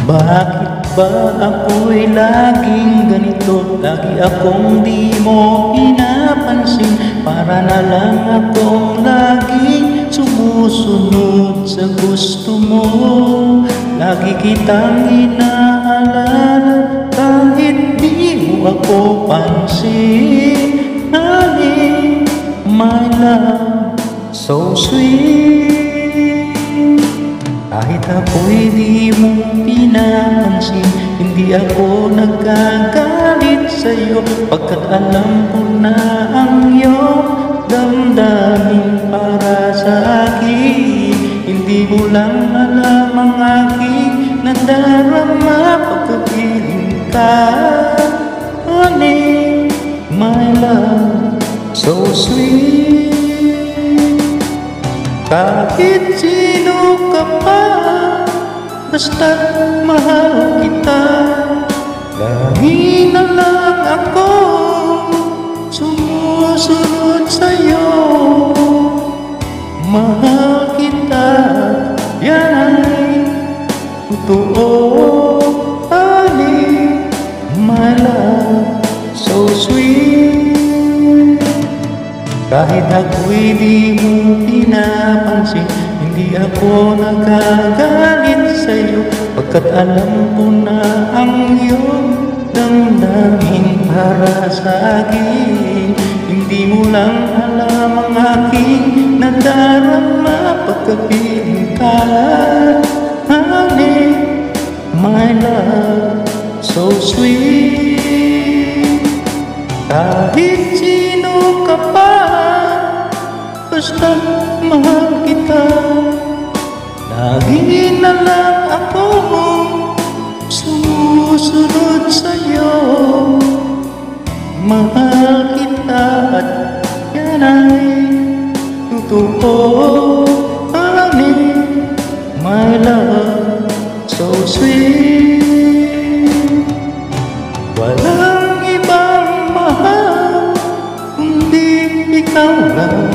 Bakit ba ako'y laging ganito? Lagi akong di mo pinapansin. Para na lang akong laging sumusunod sa gusto mo. Lagi kitang inaalala kahit di mo ako pansin. Honey, my love, so sweet. Kahit ako'y di mo pinapansin, hindi ako nagkagalit sa'yo, pagkat alam ko na ang iyong damdamin para sa akin. Hindi mo lang alam ang aking nadarama pagkapiling ka. Honey, my love, so sweet. Kahit sino ka pa, basta't mahal kita. Lagi na lang ako sumusunod sa'yo. Mahal kita, yan ay totoo. Honey, my love, so sweet. Kahit ako'y di mo pinapansin, hindi ako nagagalit sa'yo, pagkat alam ko na ang iyong damdamin para sa akin. Hindi mo lang alam ang aking nadarama pagkapiling ka. Honey, my love, so sweet. Kahit sino ka pa, basta mahal kita. Lagi na lang ako sumusunod sa'yo. Mahal kita at yan ay totoo. Honey, my love, so sweet. Walang ibang mahal kundi ikaw lang.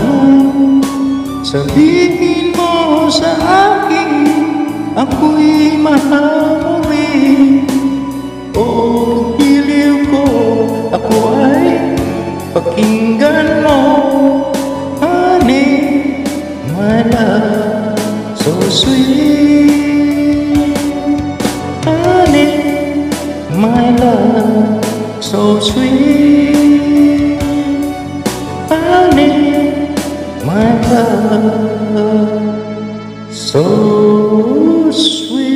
Sabihin mo sa akin, ako'y mahal mo rin. O piliw ko, ako ay pakinggan mo. Honey, my love, so sweet. Honey, my love, so sweet. Honey, my love, so sweet.